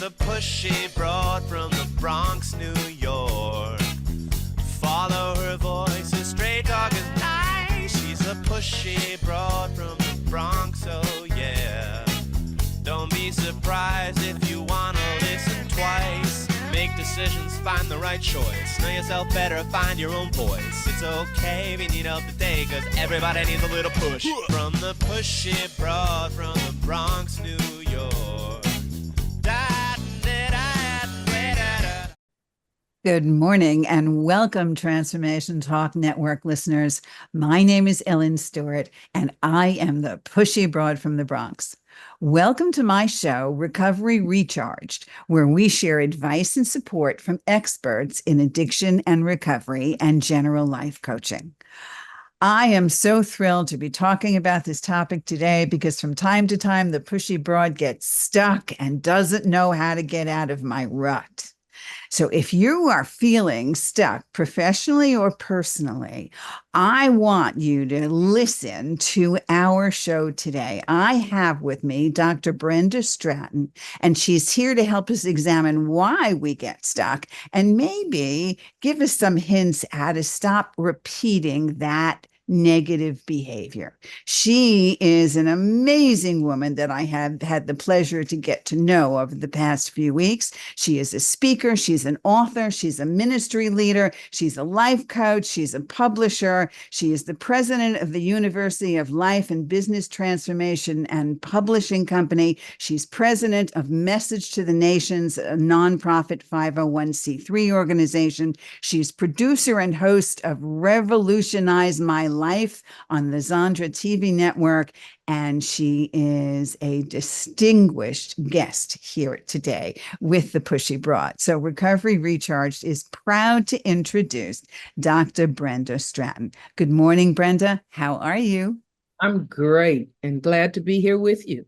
a pushy broad from the Bronx, New York. Follow her voice, a straight dog is nice. She's a pushy broad from the Bronx, oh yeah. Don't be surprised if you wanna listen twice. Make decisions, find the right choice. Know yourself better, find your own voice. It's okay if you need help today, cause everybody needs a little push. From the pushy broad from the Bronx, New York. Good morning and welcome, Transformation Talk Network listeners. My name is Ellen Stewart, and I am the pushy broad from the Bronx. Welcome to my show, Recovery Recharged, where we share advice and support from experts in addiction and recovery and general life coaching. I am so thrilled to be talking about this topic today because from time to time, the pushy broad gets stuck and doesn't know how to get out of my rut. So if you are feeling stuck professionally or personally, I want you to listen to our show today. I have with me Dr. Brenda Stratton, and she's here to help us examine why we get stuck and maybe give us some hints how to stop repeating that negative behavior. She is an amazing woman that I have had the pleasure to get to know over the past few weeks. She is a speaker, she's an author, she's a ministry leader, she's a life coach, she's a publisher, she is the president of the University of Life and Business Transformation and Publishing Company. She's president of Message to the Nations, a nonprofit 501c3 organization. She's producer and host of Revolutionize My Life on the Zandra TV network, and she is a distinguished guest here today with the Pushy Broad. So Recovery Recharged is proud to introduce Dr. Brenda Stratton. Good morning, Brenda. How are you? I'm great and glad to be here with you.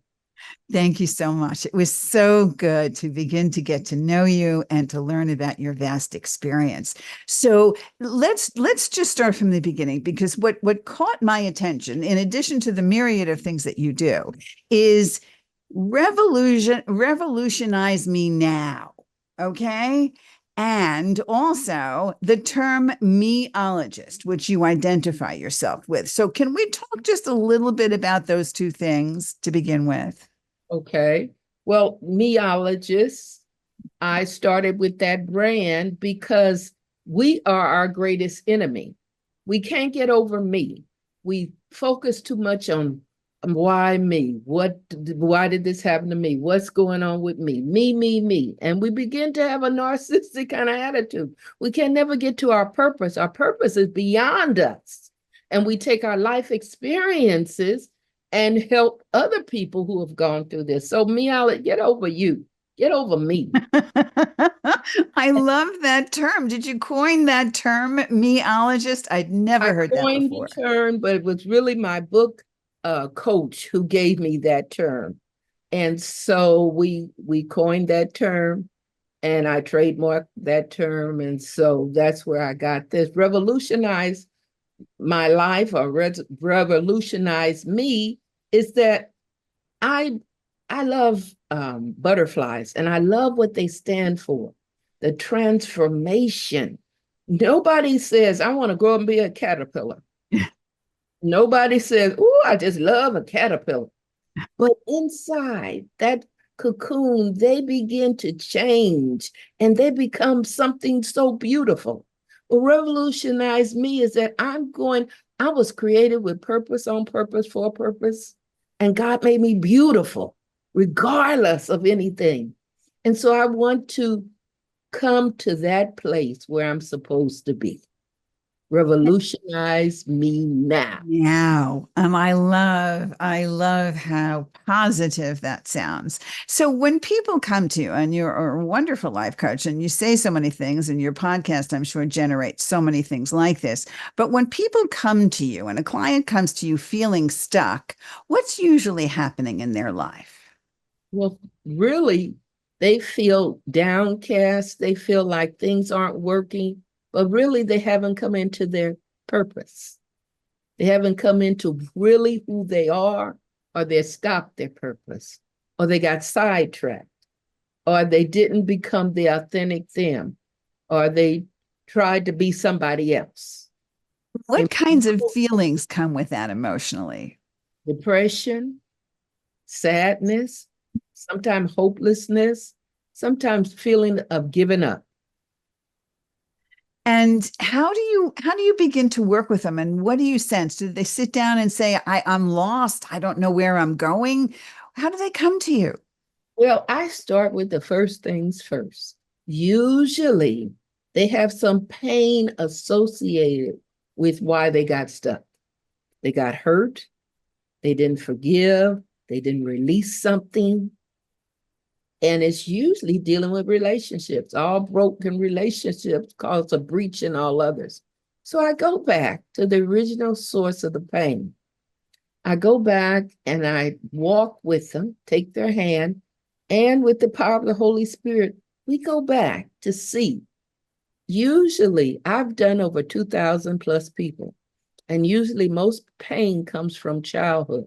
Thank you so much. It was so good to begin to get to know you and to learn about your vast experience. So let's just start from the beginning, because what caught my attention, in addition to the myriad of things that you do, is revolutionize me now. Okay. And also the term meologist, which you identify yourself with. So can we talk just a little bit about those two things to begin with? Okay. Well, Meologist, I started with that brand because we are our greatest enemy. We can't get over me. We focus too much on why me? Why did this happen to me? What's going on with me? Me. And we begin to have a narcissistic kind of attitude. We can never get to our purpose. Our purpose is beyond us. And we take our life experiences and help other people who have gone through this. So get over you. Get over me. I love that term. Did you coin that term, meologist? I'd never heard that before. I coined the term, but it was really my book coach who gave me that term. And so we coined that term, and I trademarked that term. And so that's where I got this. Revolutionize my life, or revolutionize me, is that I love butterflies, and I love what they stand for, the transformation. Nobody says, I want to grow up and be a caterpillar. Nobody says, oh, I just love a caterpillar. But inside that cocoon, they begin to change and they become something so beautiful. Well, revolutionize me is that I was created with purpose, on purpose, for purpose. And God made me beautiful, regardless of anything. And so I want to come to that place where I'm supposed to be. Revolutionize me now. Now. I love how positive that sounds. So when people come to you, and you're a wonderful life coach and you say so many things, and your podcast, I'm sure, generates so many things like this. But when people come to you and a client comes to you feeling stuck, what's usually happening in their life? Well, really, they feel downcast. They feel like things aren't working. But really, they haven't come into their purpose. They haven't come into really who they are, or they stopped their purpose, or they got sidetracked, or they didn't become the authentic them, or they tried to be somebody else. What kinds of feelings come with that emotionally? Depression, sadness, sometimes hopelessness, sometimes feeling of giving up. And how do you begin to work with them? And what do you sense? Do they sit down and say, I'm lost, I don't know where I'm going? How do they come to you? Well, I start with the first things first. Usually they have some pain associated with why they got stuck. They got hurt, they didn't forgive, they didn't release something. And it's usually dealing with relationships. All broken relationships cause a breach in all others. So I go back to the original source of the pain. I go back and I walk with them, take their hand, and with the power of the Holy Spirit, we go back to see. Usually, I've done over 2,000 plus people, and usually most pain comes from childhood.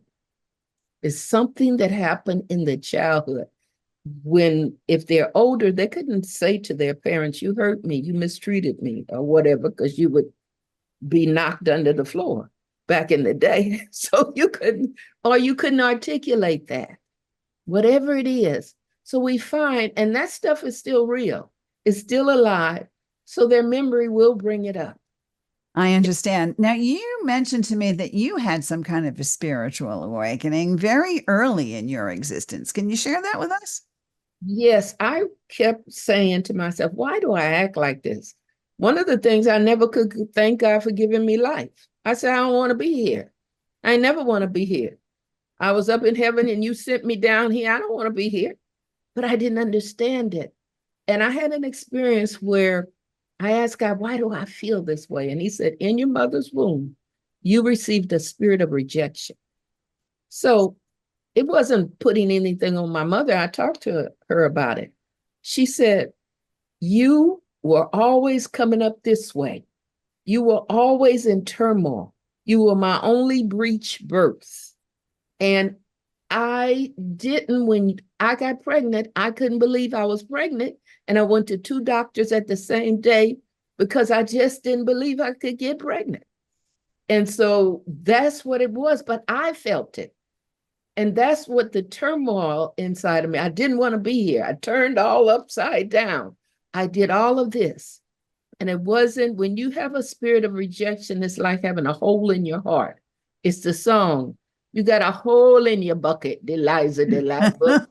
It's something that happened in the childhood. When, if they're older, they couldn't say to their parents, you hurt me, you mistreated me, or whatever, because you would be knocked under the floor back in the day. So you couldn't articulate that, whatever it is. So we find, and that stuff is still real, it's still alive. So their memory will bring it up. I understand. Now, you mentioned to me that you had some kind of a spiritual awakening very early in your existence. Can you share that with us? Yes, I kept saying to myself, why do I act like this? One of the things I never could thank God for giving me life. I said, I don't want to be here. I never want to be here. I was up in heaven and you sent me down here. I don't want to be here. But I didn't understand it. And I had an experience where I asked God, why do I feel this way? And he said, in your mother's womb, you received a spirit of rejection. So it wasn't putting anything on my mother. I talked to her about it. She said, you were always coming up this way. You were always in turmoil. You were my only breech birth. And I didn't, when I got pregnant, I couldn't believe I was pregnant. And I went to 2 doctors at the same day because I just didn't believe I could get pregnant. And so that's what it was, but I felt it. And that's what the turmoil inside of me, I didn't want to be here. I turned all upside down. I did all of this. And it wasn't, when you have a spirit of rejection, it's like having a hole in your heart. It's the song, you got a hole in your bucket, Deliza, Deliza.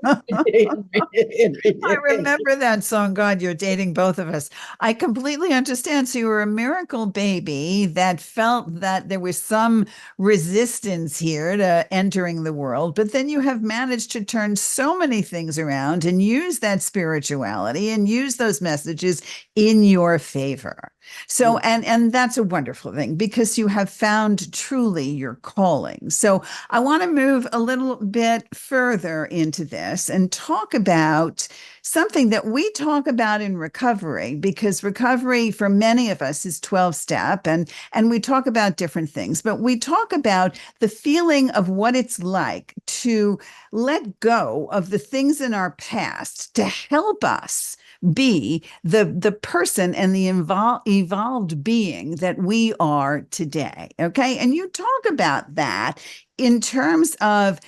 I remember that song. God, you're dating both of us. I completely understand. So you were a miracle baby that felt that there was some resistance here to entering the world, but then you have managed to turn so many things around and use that spirituality and use those messages in your favor. So, and that's a wonderful thing because you have found truly your calling. So I want to move a little bit further into this and talk about something that we talk about in recovery, because recovery for many of us is 12-step, and we talk about different things, but we talk about the feeling of what it's like to let go of the things in our past to help us be the person and the evolved being that we are today. Okay. And you talk about that in terms of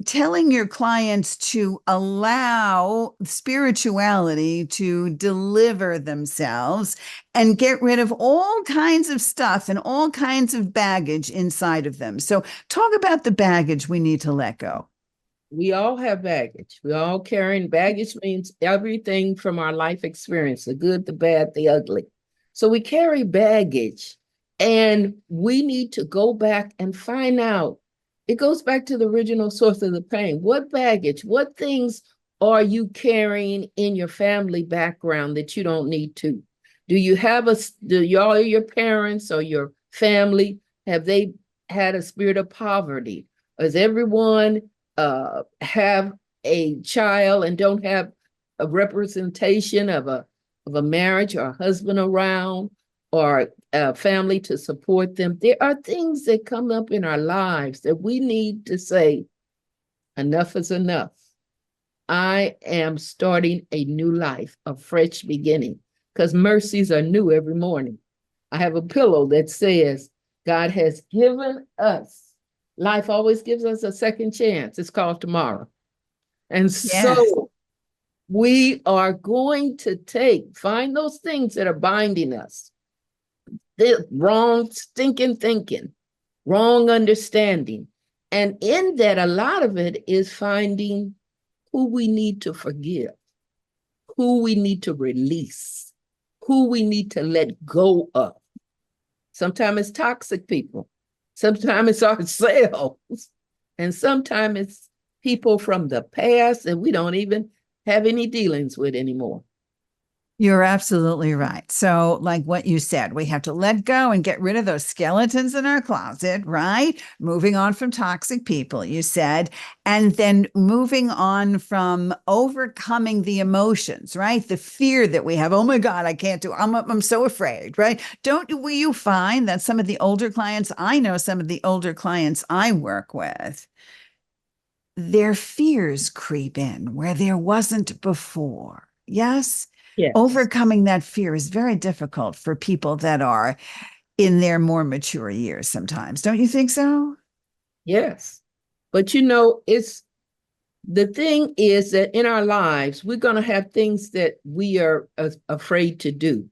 telling your clients to allow spirituality to deliver themselves and get rid of all kinds of stuff and all kinds of baggage inside of them. So talk about the baggage we need to let go. We all have baggage. We all carrying baggage means everything from our life experience, the good, the bad, the ugly. So we carry baggage and we need to go back and find out. It goes back to the original source of the pain. What baggage, what things are you carrying in your family background that you don't need to? Do you have all your parents or your family, have they had a spirit of poverty? Is everyone have a child and don't have a representation of a marriage or a husband around or a family to support them? There are things that come up in our lives that we need to say, enough is enough. I am starting a new life, a fresh beginning, because mercies are new every morning. I have a pillow that says, God has given us, life always gives us a second chance. It's called tomorrow. And Yes. so we are going to find those things that are binding us, the wrong stinking thinking, wrong understanding. And in that, a lot of it is finding who we need to forgive, who we need to release, who we need to let go of. Sometimes it's toxic people. Sometimes it's ourselves. And sometimes it's people from the past that we don't even have any dealings with anymore. You're absolutely right. So, like what you said, we have to let go and get rid of those skeletons in our closet, right? Moving on from toxic people, you said, and then moving on from overcoming the emotions, right? The fear that we have. Oh my God, I can't do. I'm so afraid, right? Don't you find that some of the older clients, I know some of the older clients I work with, their fears creep in where there wasn't before. Yes. Yes. Overcoming that fear is very difficult for people that are in their more mature years sometimes. Don't you think so? Yes. But it's the thing is that in our lives, we're going to have things that we are afraid to do.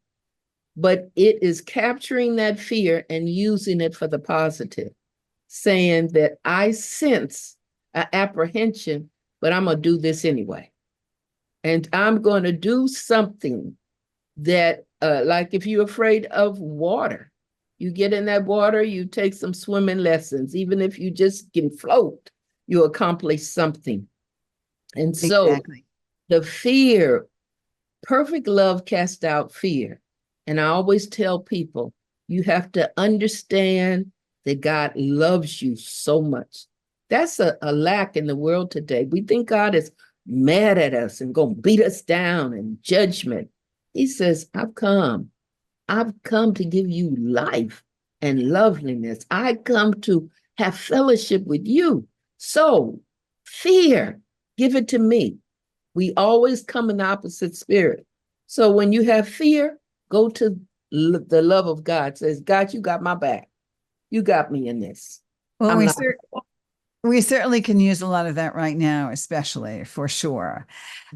But it is capturing that fear and using it for the positive, saying that I sense an apprehension, but I'm going to do this anyway. And I'm going to do something that, like if you're afraid of water, you get in that water, you take some swimming lessons. Even if you just can float, you accomplish something. And so Exactly. the fear, perfect love casts out fear. And I always tell people, you have to understand that God loves you so much. That's a lack in the world today. We think God is mad at us and going to beat us down in judgment. He says, I've come to give you life and loveliness. I come to have fellowship with you. So fear, give it to me. We always come in the opposite spirit. So when you have fear, go to the love of God. Says, God, you got my back. You got me in this. Well, I'm not. we certainly can use a lot of that right now, especially for sure.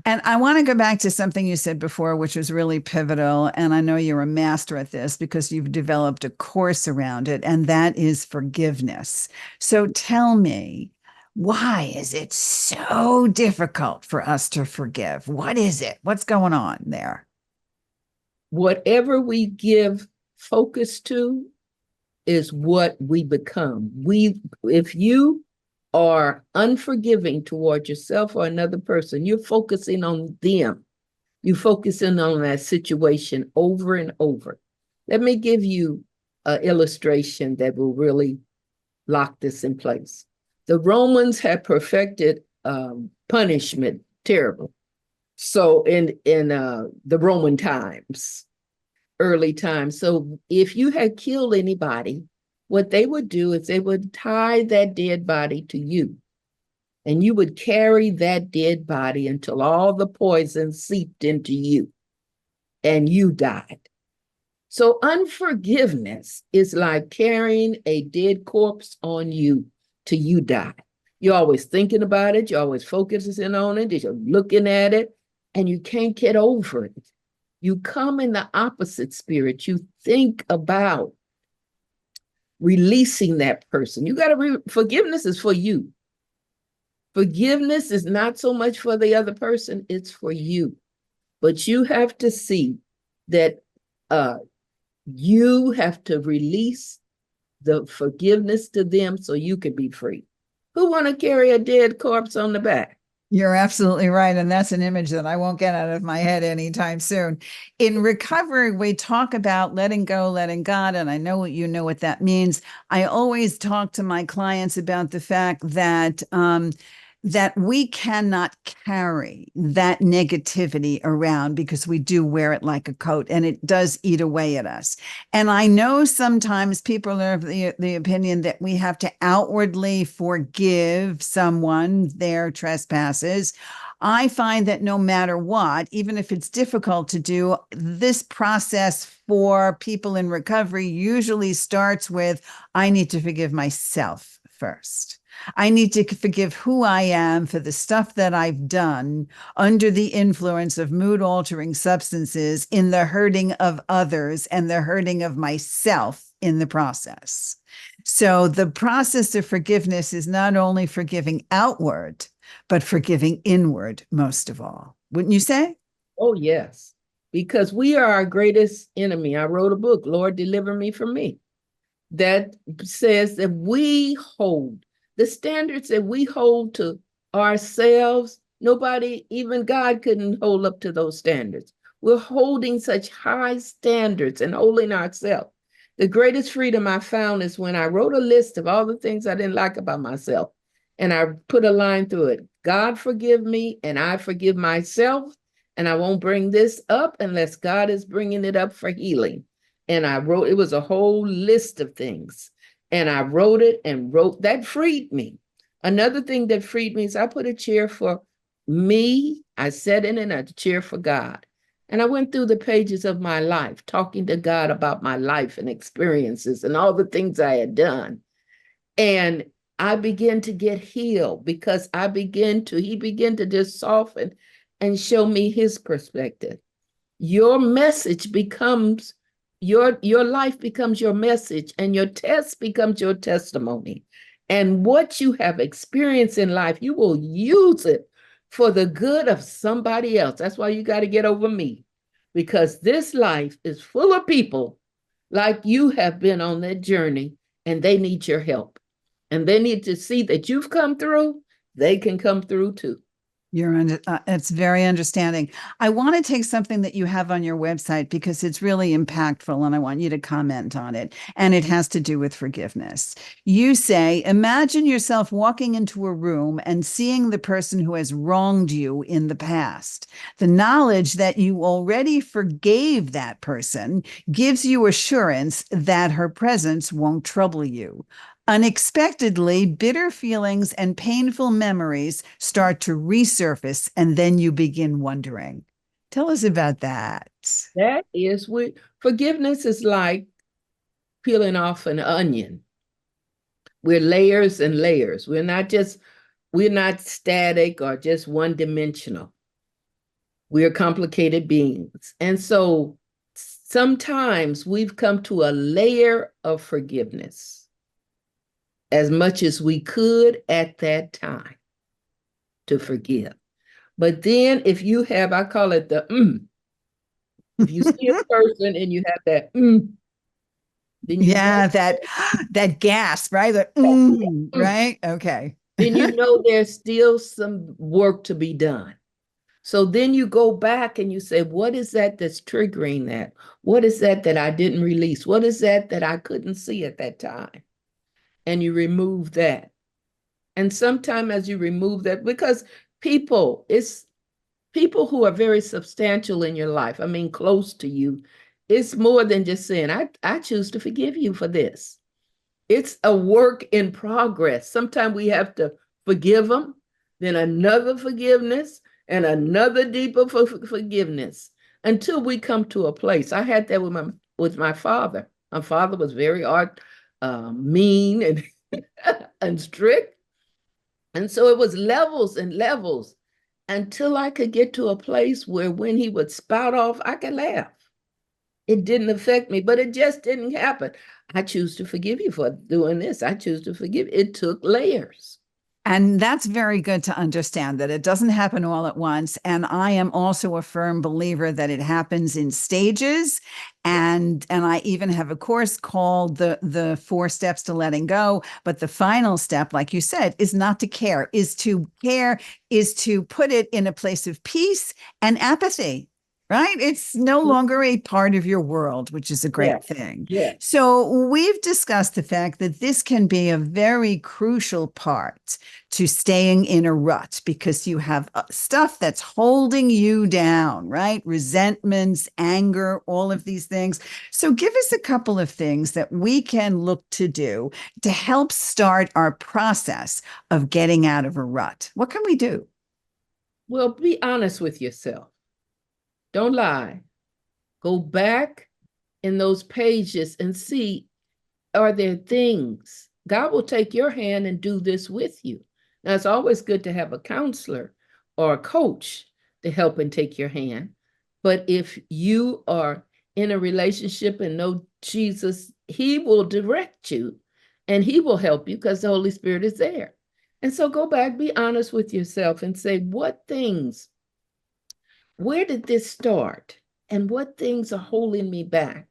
And I want to go back to something you said before, which was really pivotal. And I know you're a master at this because you've developed a course around it, and that is forgiveness. So tell me, why is it so difficult for us to forgive? What is it? What's going on there? Whatever we give focus to is what we become. If you are unforgiving toward yourself or another person, you're focusing on them. You're focusing on that situation over and over. Let me give you an illustration that will really lock this in place. The Romans had perfected punishment, terrible. So in the Roman times, early times. So if you had killed anybody, what they would do is they would tie that dead body to you. And you would carry that dead body until all the poison seeped into you and you died. So unforgiveness is like carrying a dead corpse on you till you die. You're always thinking about it. You're always focusing on it. You're looking at it and you can't get over it. You come in the opposite spirit. You think about releasing that person. You got to forgiveness is for you. Forgiveness is not so much for the other person, it's for you. But you have to see that you have to release the forgiveness to them so you can be free. Who want to carry a dead corpse on the back? You're absolutely right. And that's an image that I won't get out of my head anytime soon. In recovery, we talk about letting go, letting God. And I know you know what that means. I always talk to my clients about the fact that that we cannot carry that negativity around because we do wear it like a coat and it does eat away at us. And I know sometimes people are of the opinion that we have to outwardly forgive someone their trespasses. I find that no matter what, even if it's difficult to do, this process for people in recovery usually starts with, I need to forgive myself first. I need to forgive who I am for the stuff that I've done under the influence of mood altering substances in the hurting of others and the hurting of myself in the process. So the process of forgiveness is not only forgiving outward, but forgiving inward most of all. Wouldn't you say? Oh, yes, because we are our greatest enemy. I wrote a book, Lord, Deliver Me from Me, that says that we hold the standards that we hold to ourselves. Nobody, even God, couldn't hold up to those standards. We're holding such high standards and holding ourselves. The greatest freedom I found is when I wrote a list of all the things I didn't like about myself. And I put a line through it. God forgive me, and I forgive myself. And I won't bring this up unless God is bringing it up for healing. And I wrote, it was a whole list of things. And I wrote it and wrote, that freed me. Another thing that freed me is I put a chair for me. I sat in a chair for God. And I went through the pages of my life, talking to God about my life and experiences and all the things I had done. And I began to get healed because he began to just soften and show me his perspective. Your message becomes, your life becomes your message, and your test becomes your testimony. And what you have experienced in life, you will use it for the good of somebody else. That's why you got to get over me, because this life is full of people like you have been on that journey, and they need your help. And they need to see that you've come through, they can come through too. It's very understanding. I want to take something that you have on your website because it's really impactful and I want you to comment on it. And it has to do with forgiveness. You say, imagine yourself walking into a room and seeing the person who has wronged you in the past. The knowledge that you already forgave that person gives you assurance that her presence won't trouble you. Unexpectedly, bitter feelings and painful memories start to resurface, and then you begin wondering. Tell us about that. That is forgiveness is like peeling off an onion. We're layers and layers. We're not static or just one dimensional. We're complicated beings. And so sometimes we've come to a layer of forgiveness as much as we could at that time to forgive. But then if you have, I call it the if you see a person and you have that then you know that gasp, right? Right? Okay. Then you know there's still some work to be done. So then you go back and you say, what is that that's triggering that? What is that that I didn't release? What is that that I couldn't see at that time? And you remove that. And sometimes as you remove that, because it's people who are very substantial in your life, I mean, close to you, it's more than just saying, I choose to forgive you for this. It's a work in progress. Sometimes we have to forgive them, then another forgiveness, and another deeper forgiveness until we come to a place. I had that with my father. My father was very mean and and strict. And so it was levels and levels until I could get to a place where when he would spout off, I could laugh. It didn't affect me, but it just didn't happen. I choose to forgive you for doing this. I choose to forgive. It took layers. And that's very good to understand that it doesn't happen all at once. And I am also a firm believer that it happens in stages. And I even have a course called the 4 steps to letting go. But the final step, like you said, is not to care, is to put it in a place of peace and apathy. Right? It's no longer a part of your world, which is a great thing. Yeah. So we've discussed the fact that this can be a very crucial part to staying in a rut because you have stuff that's holding you down, right? Resentments, anger, all of these things. So give us a couple of things that we can look to do to help start our process of getting out of a rut. What can we do? Well, be honest with yourself. Don't lie. Go back in those pages and see, are there things? God will take your hand and do this with you. Now, it's always good to have a counselor or a coach to help and take your hand. But if you are in a relationship and know Jesus, he will direct you and he will help you because the Holy Spirit is there. And so go back, be honest with yourself and say, what things, where did this start? And what things are holding me back?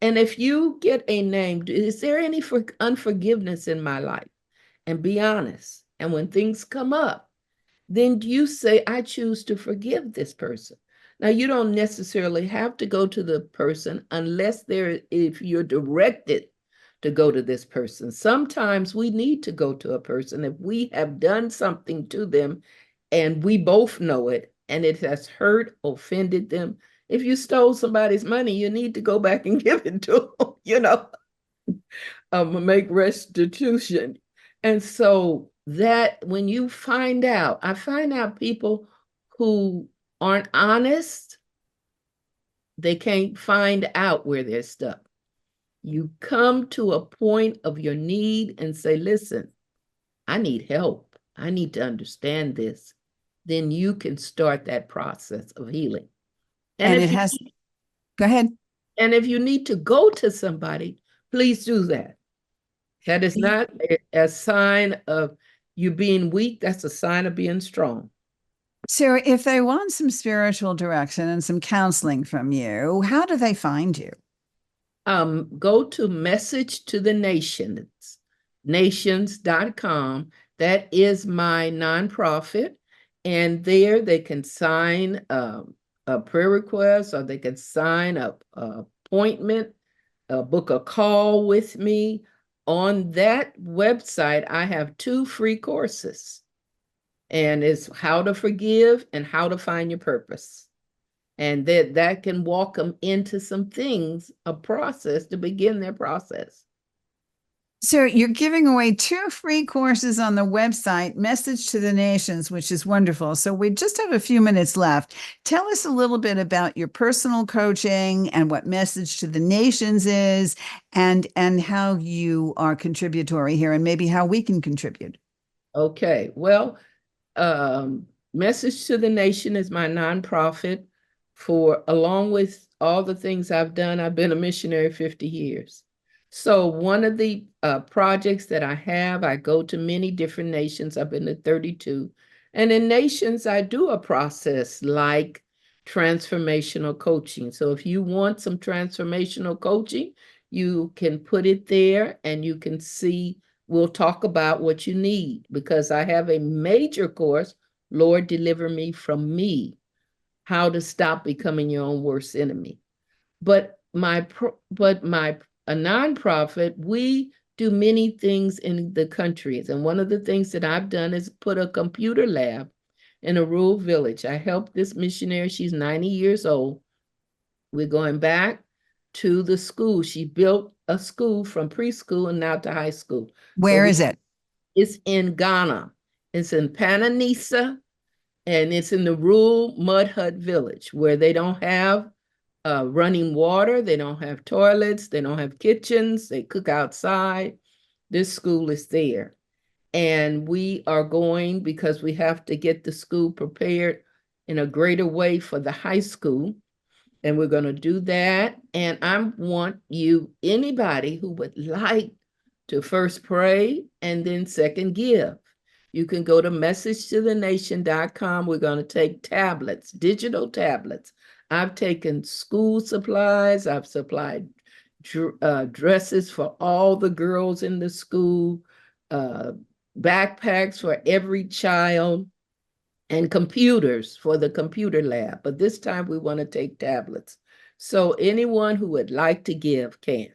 And if you get a name, is there any unforgiveness in my life? And be honest. And when things come up, then you say, I choose to forgive this person. Now, you don't necessarily have to go to the person unless if you're directed to go to this person. Sometimes we need to go to a person if we have done something to them and we both know it and it has hurt, offended them. If you stole somebody's money, you need to go back and give it to them, make restitution. And so that when you I find out people who aren't honest, they can't find out where they're stuck. You come to a point of your need and say, listen, I need help. I need to understand this. Then you can start that process of healing. And go ahead. And if you need to go to somebody, please do that. That is not a sign of you being weak. That's a sign of being strong. So if they want some spiritual direction and some counseling from you, how do they find you? Go to Message to the Nations, nations.com. That is my nonprofit. And there they can sign a prayer request, or they can sign up an appointment, book a call with me. On that website, I have 2 free courses, and it's how to forgive and how to find your purpose. And that can walk them into some things, a process to begin their process. So you're giving away 2 free courses on the website, Message to the Nations, which is wonderful. So we just have a few minutes left. Tell us a little bit about your personal coaching and what Message to the Nations is, and how you are contributory here, and maybe how we can contribute. Okay, well, Message to the Nation is my nonprofit. Along with all the things I've done, I've been a missionary 50 years. So one of the projects that I have, I go to many different nations. I've been to 32. And in nations, I do a process like transformational coaching. So if you want some transformational coaching, you can put it there and you can see, we'll talk about what you need, because I have a major course, Lord, Deliver Me from Me, how to stop becoming your own worst enemy. But a nonprofit, we do many things in the countries. And one of the things that I've done is put a computer lab in a rural village. I helped this missionary. She's 90 years old. We're going back to the school. She built a school from preschool and now to high school. Where is it? It's in Ghana. It's in Pananisa, and it's in the rural mud hut village where they don't have running water, they don't have toilets, they don't have kitchens, they cook outside. This school is there. And we are going because we have to get the school prepared in a greater way for the high school. And we're going to do that. And I want anybody who would like to first pray and then second give. You can go to messagetothenation.com. We're going to take tablets, digital tablets. I've taken school supplies. I've supplied dresses for all the girls in the school, backpacks for every child, and computers for the computer lab. But this time we want to take tablets. So anyone who would like to give can.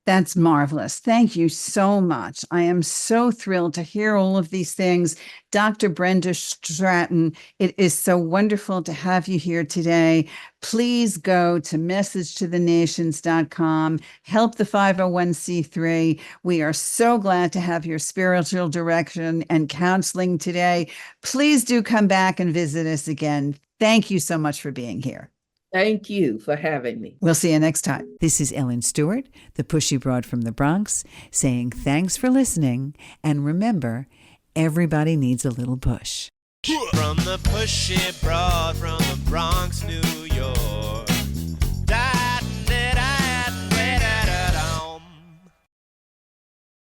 That's marvelous. Thank you so much. I am so thrilled to hear all of these things. Dr. Brenda Stratton, it is so wonderful to have you here today. Please go to messagetothenations.com, help the 501c3. We are so glad to have your spiritual direction and counseling today. Please do come back and visit us again. Thank you so much for being here. Thank you for having me. We'll see you next time. This is Ellen Stewart, the Pushy Broad from the Bronx, saying thanks for listening. And remember, everybody needs a little push. From the pushy broad from the Bronx, New